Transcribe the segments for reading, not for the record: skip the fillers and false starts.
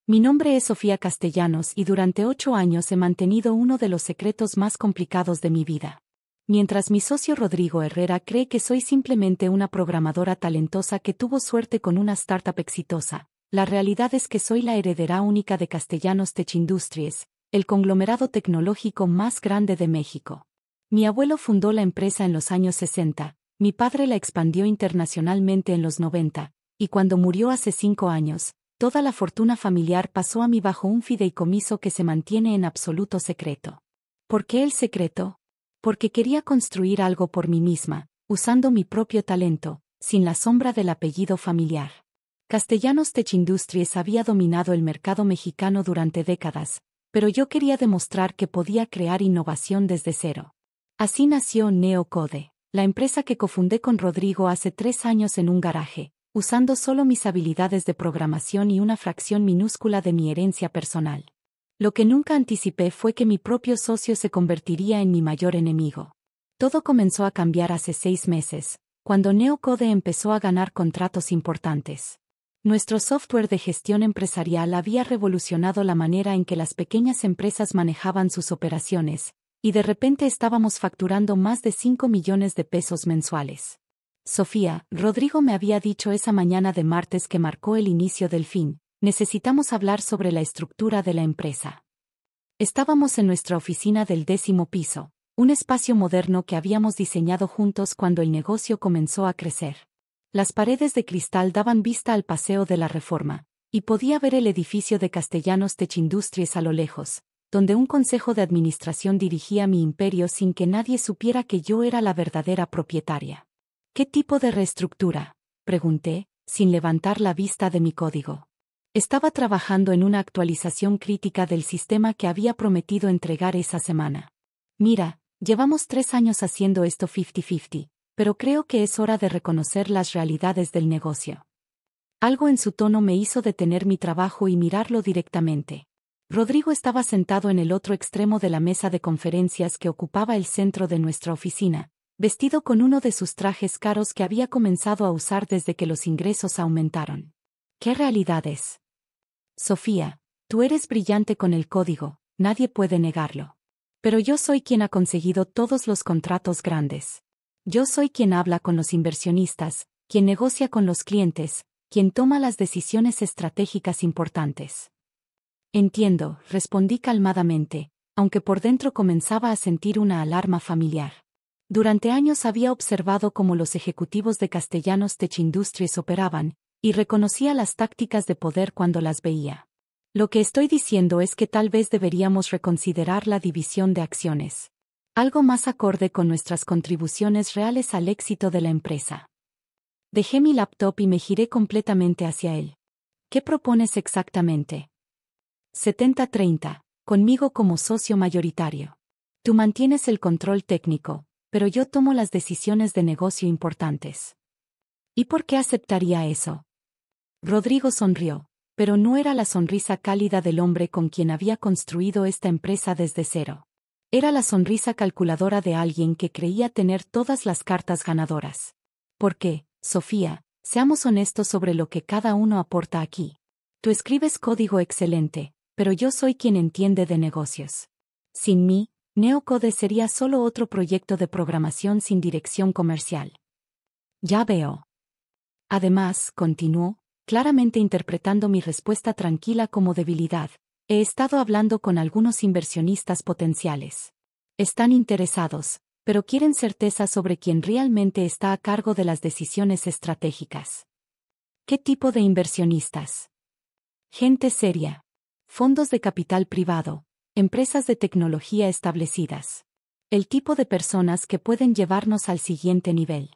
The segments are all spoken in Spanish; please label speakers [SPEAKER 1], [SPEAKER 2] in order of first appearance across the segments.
[SPEAKER 1] Mi nombre es Sofía Castellanos y durante 8 años he mantenido uno de los secretos más complicados de mi vida. Mientras mi socio Rodrigo Herrera cree que soy simplemente una programadora talentosa que tuvo suerte con una startup exitosa, la realidad es que soy la heredera única de Castellanos Tech Industries, el conglomerado tecnológico más grande de México. Mi abuelo fundó la empresa en los años 60, mi padre la expandió internacionalmente en los 90, y cuando murió hace 5 años, toda la fortuna familiar pasó a mí bajo un fideicomiso que se mantiene en absoluto secreto. ¿Por qué el secreto? Porque quería construir algo por mí misma, usando mi propio talento, sin la sombra del apellido familiar. Castellanos Tech Industries había dominado el mercado mexicano durante décadas, pero yo quería demostrar que podía crear innovación desde cero. Así nació NeoCode, la empresa que cofundé con Rodrigo hace 3 años en un garaje, usando solo mis habilidades de programación y una fracción minúscula de mi herencia personal. Lo que nunca anticipé fue que mi propio socio se convertiría en mi mayor enemigo. Todo comenzó a cambiar hace 6 meses, cuando NeoCode empezó a ganar contratos importantes. Nuestro software de gestión empresarial había revolucionado la manera en que las pequeñas empresas manejaban sus operaciones, y de repente estábamos facturando más de 5 millones de pesos mensuales. Sofía, Rodrigo me había dicho esa mañana de martes que marcó el inicio del fin. Necesitamos hablar sobre la estructura de la empresa. Estábamos en nuestra oficina del 10º piso, un espacio moderno que habíamos diseñado juntos cuando el negocio comenzó a crecer. Las paredes de cristal daban vista al Paseo de la Reforma, y podía ver el edificio de Castellanos Tech Industries a lo lejos, donde un consejo de administración dirigía mi imperio sin que nadie supiera que yo era la verdadera propietaria. ¿Qué tipo de reestructura?, pregunté, sin levantar la vista de mi código. Estaba trabajando en una actualización crítica del sistema que había prometido entregar esa semana. Mira, llevamos 3 años haciendo esto 50-50, pero creo que es hora de reconocer las realidades del negocio. Algo en su tono me hizo detener mi trabajo y mirarlo directamente. Rodrigo estaba sentado en el otro extremo de la mesa de conferencias que ocupaba el centro de nuestra oficina, vestido con uno de sus trajes caros que había comenzado a usar desde que los ingresos aumentaron. ¿Qué realidades? Sofía, tú eres brillante con el código, nadie puede negarlo. Pero yo soy quien ha conseguido todos los contratos grandes. Yo soy quien habla con los inversionistas, quien negocia con los clientes, quien toma las decisiones estratégicas importantes. Entiendo, respondí calmadamente, aunque por dentro comenzaba a sentir una alarma familiar. Durante años había observado cómo los ejecutivos de Castellanos Tech Industries operaban, y reconocía las tácticas de poder cuando las veía. Lo que estoy diciendo es que tal vez deberíamos reconsiderar la división de acciones. Algo más acorde con nuestras contribuciones reales al éxito de la empresa. Dejé mi laptop y me giré completamente hacia él. ¿Qué propones exactamente? 70-30, conmigo como socio mayoritario. Tú mantienes el control técnico, pero yo tomo las decisiones de negocio importantes. ¿Y por qué aceptaría eso? Rodrigo sonrió, pero no era la sonrisa cálida del hombre con quien había construido esta empresa desde cero. Era la sonrisa calculadora de alguien que creía tener todas las cartas ganadoras. ¿Por qué, Sofía? Seamos honestos sobre lo que cada uno aporta aquí. Tú escribes código excelente, pero yo soy quien entiende de negocios. Sin mí, NeoCode sería solo otro proyecto de programación sin dirección comercial. Ya veo. Además, continuó, claramente interpretando mi respuesta tranquila como debilidad, he estado hablando con algunos inversionistas potenciales. Están interesados, pero quieren certeza sobre quién realmente está a cargo de las decisiones estratégicas. ¿Qué tipo de inversionistas? Gente seria. Fondos de capital privado, empresas de tecnología establecidas. El tipo de personas que pueden llevarnos al siguiente nivel.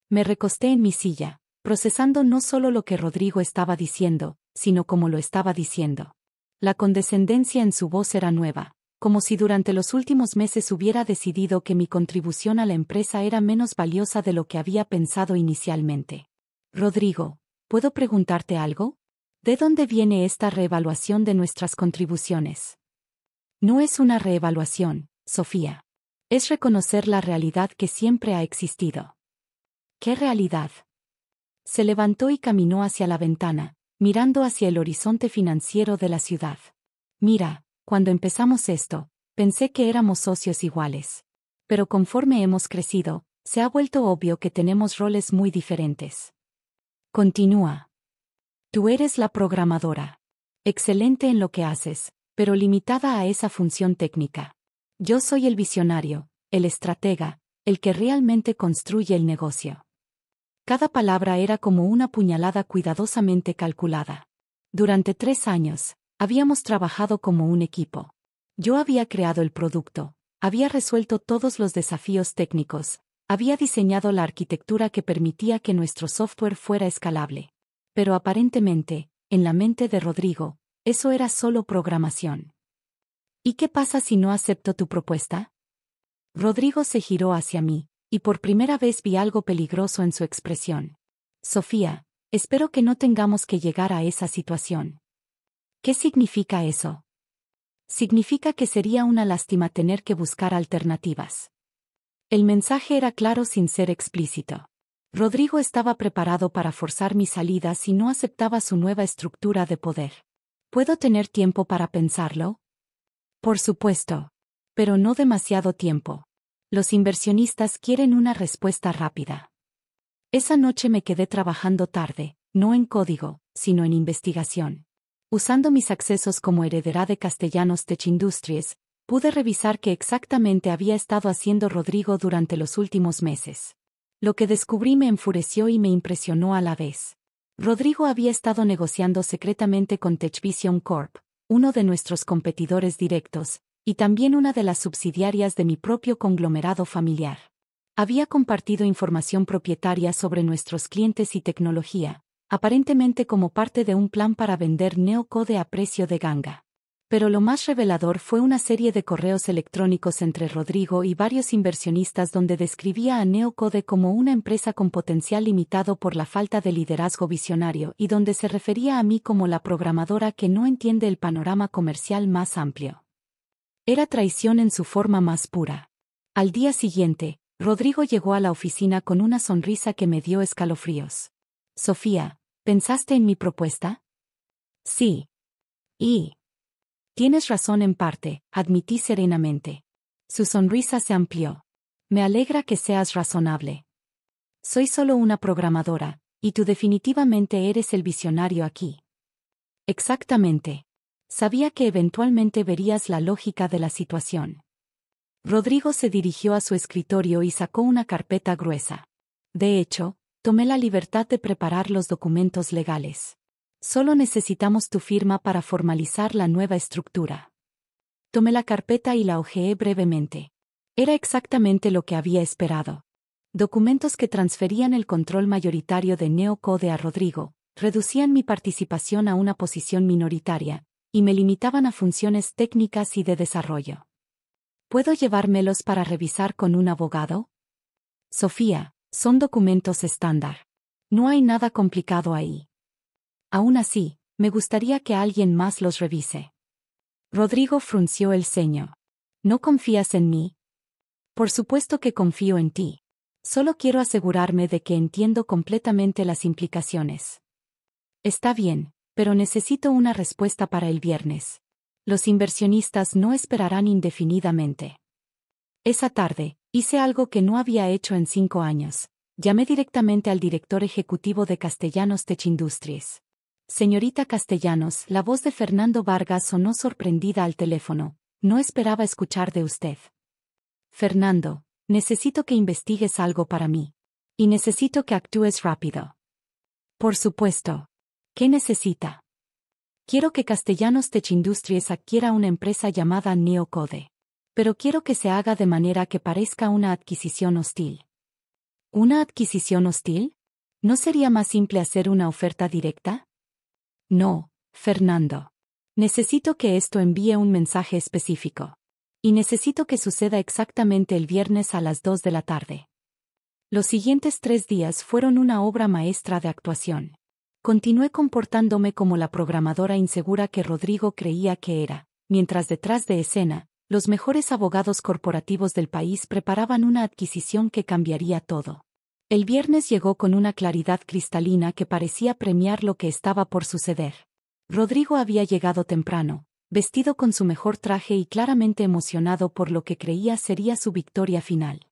[SPEAKER 1] Me recosté en mi silla, procesando no solo lo que Rodrigo estaba diciendo, sino cómo lo estaba diciendo. La condescendencia en su voz era nueva, como si durante los últimos meses hubiera decidido que mi contribución a la empresa era menos valiosa de lo que había pensado inicialmente. Rodrigo, ¿puedo preguntarte algo? ¿De dónde viene esta reevaluación de nuestras contribuciones? No es una reevaluación, Sofía. Es reconocer la realidad que siempre ha existido. ¿Qué realidad? Se levantó y caminó hacia la ventana, mirando hacia el horizonte financiero de la ciudad. Mira, cuando empezamos esto, pensé que éramos socios iguales. Pero conforme hemos crecido, se ha vuelto obvio que tenemos roles muy diferentes. Continúa. Tú eres la programadora. Excelente en lo que haces, pero limitada a esa función técnica. Yo soy el visionario, el estratega, el que realmente construye el negocio. Cada palabra era como una puñalada cuidadosamente calculada. Durante 3 años, habíamos trabajado como un equipo. Yo había creado el producto, había resuelto todos los desafíos técnicos, había diseñado la arquitectura que permitía que nuestro software fuera escalable. Pero aparentemente, en la mente de Rodrigo, eso era solo programación. ¿Y qué pasa si no acepto tu propuesta? Rodrigo se giró hacia mí, y por primera vez vi algo peligroso en su expresión. Sofía, espero que no tengamos que llegar a esa situación. ¿Qué significa eso? Significa que sería una lástima tener que buscar alternativas. El mensaje era claro sin ser explícito. Rodrigo estaba preparado para forzar mi salida si no aceptaba su nueva estructura de poder. ¿Puedo tener tiempo para pensarlo? Por supuesto. Pero no demasiado tiempo. Los inversionistas quieren una respuesta rápida. Esa noche me quedé trabajando tarde, no en código, sino en investigación. Usando mis accesos como heredera de Castellanos Tech Industries, pude revisar qué exactamente había estado haciendo Rodrigo durante los últimos meses. Lo que descubrí me enfureció y me impresionó a la vez. Rodrigo había estado negociando secretamente con TechVision Corp, uno de nuestros competidores directos, y también una de las subsidiarias de mi propio conglomerado familiar. Había compartido información propietaria sobre nuestros clientes y tecnología, aparentemente como parte de un plan para vender NeoCode a precio de ganga. Pero lo más revelador fue una serie de correos electrónicos entre Rodrigo y varios inversionistas donde describía a NeoCode como una empresa con potencial limitado por la falta de liderazgo visionario y donde se refería a mí como la programadora que no entiende el panorama comercial más amplio. Era traición en su forma más pura. Al día siguiente, Rodrigo llegó a la oficina con una sonrisa que me dio escalofríos. Sofía, ¿pensaste en mi propuesta? Sí. Y... Tienes razón en parte, admití serenamente. Su sonrisa se amplió. Me alegra que seas razonable. Soy solo una programadora, y tú definitivamente eres el visionario aquí. Exactamente. Sabía que eventualmente verías la lógica de la situación. Rodrigo se dirigió a su escritorio y sacó una carpeta gruesa. De hecho, tomé la libertad de preparar los documentos legales. Solo necesitamos tu firma para formalizar la nueva estructura. Tomé la carpeta y la hojeé brevemente. Era exactamente lo que había esperado. Documentos que transferían el control mayoritario de NeoCode a Rodrigo, reducían mi participación a una posición minoritaria, y me limitaban a funciones técnicas y de desarrollo. ¿Puedo llevármelos para revisar con un abogado? Sofía, son documentos estándar. No hay nada complicado ahí. Aún así, me gustaría que alguien más los revise. Rodrigo frunció el ceño. ¿No confías en mí? Por supuesto que confío en ti. Solo quiero asegurarme de que entiendo completamente las implicaciones. Está bien, pero necesito una respuesta para el viernes. Los inversionistas no esperarán indefinidamente. Esa tarde, hice algo que no había hecho en 5 años. Llamé directamente al director ejecutivo de Castellanos Tech Industries. Señorita Castellanos, la voz de Fernando Vargas sonó sorprendida al teléfono. No esperaba escuchar de usted. Fernando, necesito que investigues algo para mí. Y necesito que actúes rápido. Por supuesto. ¿Qué necesita? Quiero que Castellanos Tech Industries adquiera una empresa llamada NeoCode. Pero quiero que se haga de manera que parezca una adquisición hostil. ¿Una adquisición hostil? ¿No sería más simple hacer una oferta directa? No, Fernando. Necesito que esto envíe un mensaje específico. Y necesito que suceda exactamente el viernes a las 2 de la tarde. Los siguientes 3 días fueron una obra maestra de actuación. Continué comportándome como la programadora insegura que Rodrigo creía que era, mientras detrás de escena, los mejores abogados corporativos del país preparaban una adquisición que cambiaría todo. El viernes llegó con una claridad cristalina que parecía premiar lo que estaba por suceder. Rodrigo había llegado temprano, vestido con su mejor traje y claramente emocionado por lo que creía sería su victoria final.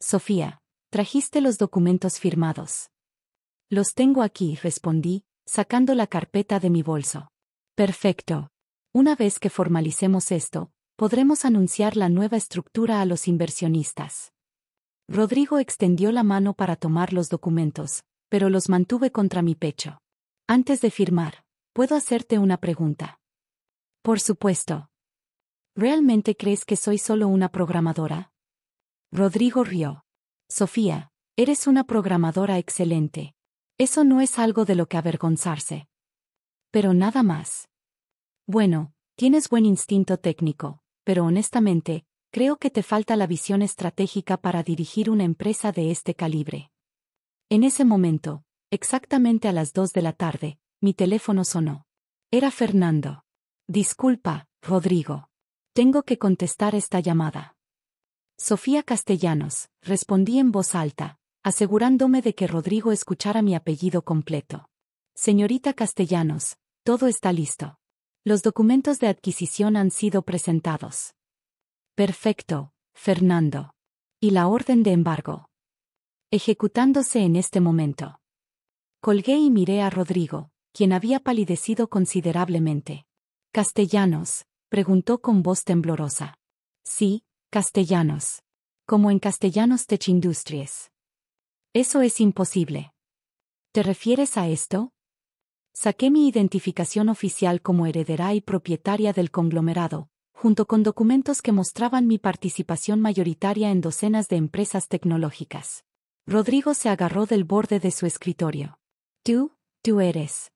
[SPEAKER 1] Sofía, ¿trajiste los documentos firmados? Los tengo aquí, respondí, sacando la carpeta de mi bolso. Perfecto. Una vez que formalicemos esto, podremos anunciar la nueva estructura a los inversionistas. Rodrigo extendió la mano para tomar los documentos, pero los mantuve contra mi pecho. Antes de firmar, ¿puedo hacerte una pregunta? Por supuesto. ¿Realmente crees que soy solo una programadora? Rodrigo rió. Sofía, eres una programadora excelente. Eso no es algo de lo que avergonzarse. Pero nada más. Bueno, tienes buen instinto técnico, pero honestamente, creo que te falta la visión estratégica para dirigir una empresa de este calibre. En ese momento, exactamente a las 2 de la tarde, mi teléfono sonó. Era Fernando. Disculpa, Rodrigo. Tengo que contestar esta llamada. Sofía Castellanos, respondí en voz alta, asegurándome de que Rodrigo escuchara mi apellido completo. Señorita Castellanos, todo está listo. Los documentos de adquisición han sido presentados. Perfecto, Fernando. ¿Y la orden de embargo? Ejecutándose en este momento. Colgué y miré a Rodrigo, quien había palidecido considerablemente. ¿Castellanos?, preguntó con voz temblorosa. Sí, Castellanos. Como en Castellanos Tech Industries. Eso es imposible. ¿Te refieres a esto? Saqué mi identificación oficial como heredera y propietaria del conglomerado, junto con documentos que mostraban mi participación mayoritaria en docenas de empresas tecnológicas. Rodrigo se agarró del borde de su escritorio. Tú eres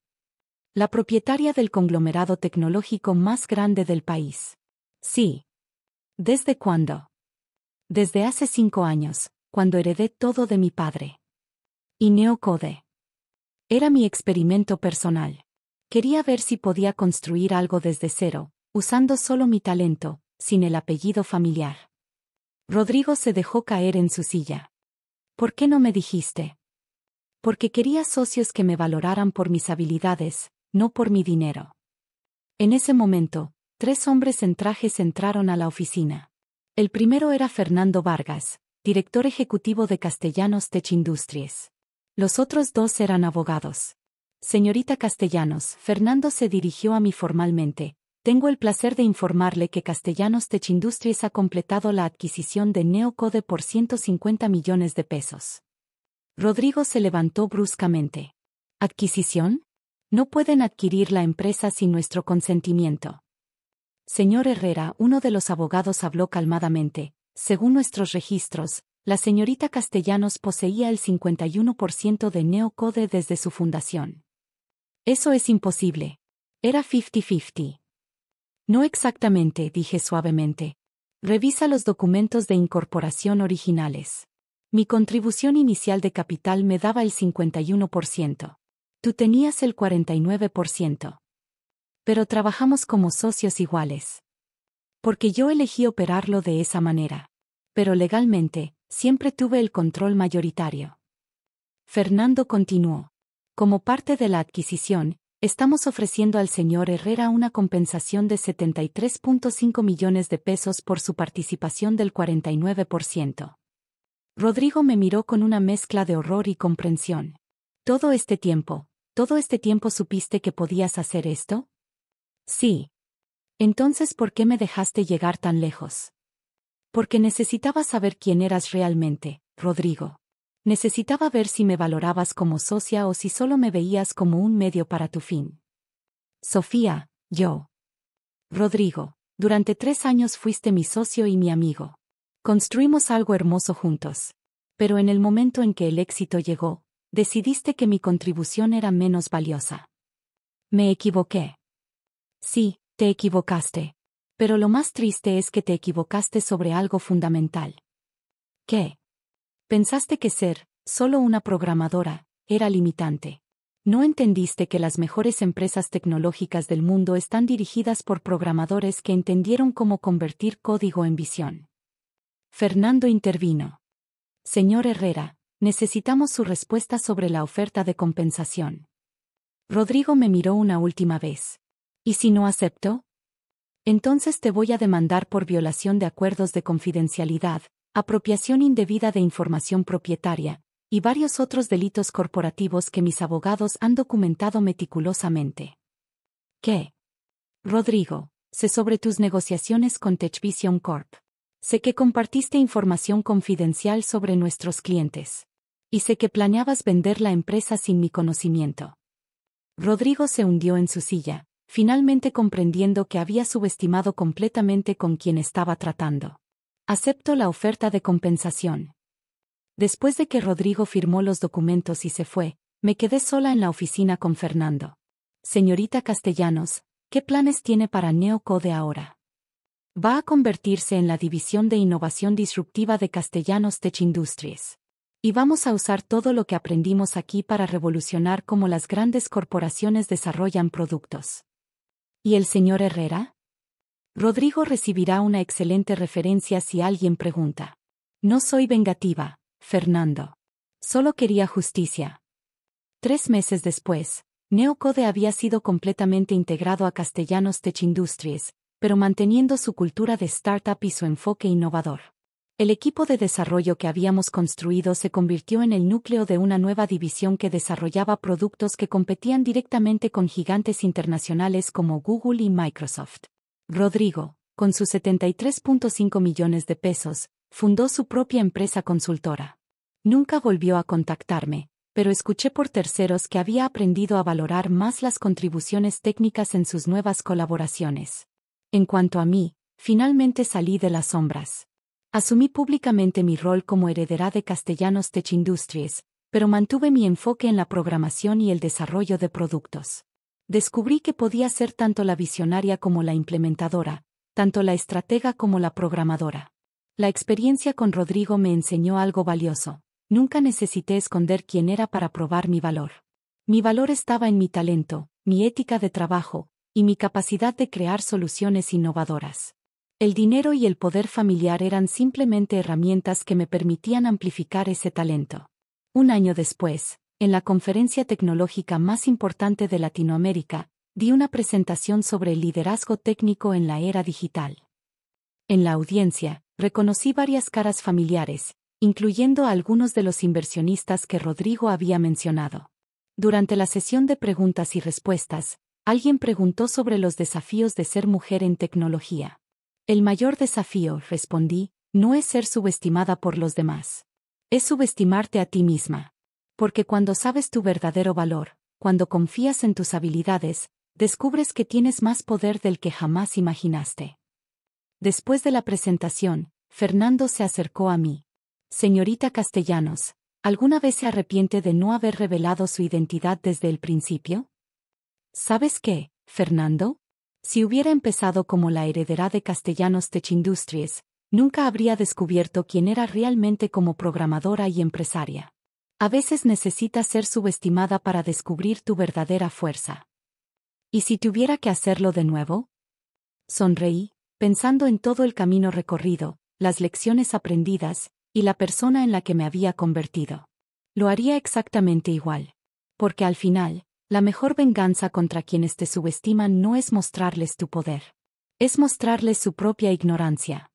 [SPEAKER 1] la propietaria del conglomerado tecnológico más grande del país. Sí. ¿Desde cuándo? Desde hace 5 años, cuando heredé todo de mi padre. Y NeoCode. Era mi experimento personal. Quería ver si podía construir algo desde cero, usando solo mi talento, sin el apellido familiar. Rodrigo se dejó caer en su silla. ¿Por qué no me dijiste? Porque quería socios que me valoraran por mis habilidades, no por mi dinero. En ese momento, 3 hombres en trajes entraron a la oficina. El primero era Fernando Vargas, director ejecutivo de Castellanos Tech Industries. Los otros 2 eran abogados. Señorita Castellanos, Fernando se dirigió a mí formalmente. Tengo el placer de informarle que Castellanos Tech Industries ha completado la adquisición de NeoCode por 150 millones de pesos. Rodrigo se levantó bruscamente. ¿Adquisición? No pueden adquirir la empresa sin nuestro consentimiento. Señor Herrera, uno de los abogados habló calmadamente. Según nuestros registros, la señorita Castellanos poseía el 51% de NeoCode desde su fundación. Eso es imposible. Era 50-50. No exactamente, dije suavemente. Revisa los documentos de incorporación originales. Mi contribución inicial de capital me daba el 51%. Tú tenías el 49%. Pero trabajamos como socios iguales. Porque yo elegí operarlo de esa manera. Pero legalmente, siempre tuve el control mayoritario. Fernando continuó. Como parte de la adquisición, estamos ofreciendo al señor Herrera una compensación de 73.5 millones de pesos por su participación del 49%. Rodrigo me miró con una mezcla de horror y comprensión. ¿Todo este tiempo supiste que podías hacer esto? Sí. Entonces, ¿por qué me dejaste llegar tan lejos? Porque necesitaba saber quién eras realmente, Rodrigo. Necesitaba ver si me valorabas como socia o si solo me veías como un medio para tu fin. Sofía, yo. Rodrigo, durante 3 años fuiste mi socio y mi amigo. Construimos algo hermoso juntos. Pero en el momento en que el éxito llegó, decidiste que mi contribución era menos valiosa. Me equivoqué. Sí, te equivocaste. Pero lo más triste es que te equivocaste sobre algo fundamental. ¿Qué? Pensaste que ser, solo una programadora, era limitante. No entendiste que las mejores empresas tecnológicas del mundo están dirigidas por programadores que entendieron cómo convertir código en visión. Fernando intervino. Señor Herrera, necesitamos su respuesta sobre la oferta de compensación. Rodrigo me miró una última vez. ¿Y si no acepto? Entonces te voy a demandar por violación de acuerdos de confidencialidad, apropiación indebida de información propietaria, y varios otros delitos corporativos que mis abogados han documentado meticulosamente. ¿Qué? Rodrigo, sé sobre tus negociaciones con TechVision Corp. Sé que compartiste información confidencial sobre nuestros clientes. Y sé que planeabas vender la empresa sin mi conocimiento. Rodrigo se hundió en su silla, finalmente comprendiendo que había subestimado completamente con quien estaba tratando. Acepto la oferta de compensación. Después de que Rodrigo firmó los documentos y se fue, me quedé sola en la oficina con Fernando. Señorita Castellanos, ¿qué planes tiene para NeoCode ahora? Va a convertirse en la división de innovación disruptiva de Castellanos Tech Industries. Y vamos a usar todo lo que aprendimos aquí para revolucionar cómo las grandes corporaciones desarrollan productos. ¿Y el señor Herrera? Rodrigo recibirá una excelente referencia si alguien pregunta. No soy vengativa, Fernando. Solo quería justicia. 3 meses después, NeoCode había sido completamente integrado a Castellanos Tech Industries, pero manteniendo su cultura de startup y su enfoque innovador. El equipo de desarrollo que habíamos construido se convirtió en el núcleo de una nueva división que desarrollaba productos que competían directamente con gigantes internacionales como Google y Microsoft. Rodrigo, con sus 73.5 millones de pesos, fundó su propia empresa consultora. Nunca volvió a contactarme, pero escuché por terceros que había aprendido a valorar más las contribuciones técnicas en sus nuevas colaboraciones. En cuanto a mí, finalmente salí de las sombras. Asumí públicamente mi rol como heredera de Castellanos Tech Industries, pero mantuve mi enfoque en la programación y el desarrollo de productos. Descubrí que podía ser tanto la visionaria como la implementadora, tanto la estratega como la programadora. La experiencia con Rodrigo me enseñó algo valioso. Nunca necesité esconder quién era para probar mi valor. Mi valor estaba en mi talento, mi ética de trabajo, y mi capacidad de crear soluciones innovadoras. El dinero y el poder familiar eran simplemente herramientas que me permitían amplificar ese talento. Un año después, en la conferencia tecnológica más importante de Latinoamérica, di una presentación sobre el liderazgo técnico en la era digital. En la audiencia, reconocí varias caras familiares, incluyendo a algunos de los inversionistas que Rodrigo había mencionado. Durante la sesión de preguntas y respuestas, alguien preguntó sobre los desafíos de ser mujer en tecnología. El mayor desafío, respondí, no es ser subestimada por los demás. Es subestimarte a ti misma. Porque cuando sabes tu verdadero valor, cuando confías en tus habilidades, descubres que tienes más poder del que jamás imaginaste. Después de la presentación, Fernando se acercó a mí. Señorita Castellanos, ¿alguna vez se arrepiente de no haber revelado su identidad desde el principio? ¿Sabes qué, Fernando? Si hubiera empezado como la heredera de Castellanos Tech Industries, nunca habría descubierto quién era realmente como programadora y empresaria. A veces necesitas ser subestimada para descubrir tu verdadera fuerza. ¿Y si tuviera que hacerlo de nuevo? Sonreí, pensando en todo el camino recorrido, las lecciones aprendidas, y la persona en la que me había convertido. Lo haría exactamente igual. Porque al final, la mejor venganza contra quienes te subestiman no es mostrarles tu poder. Es mostrarles su propia ignorancia.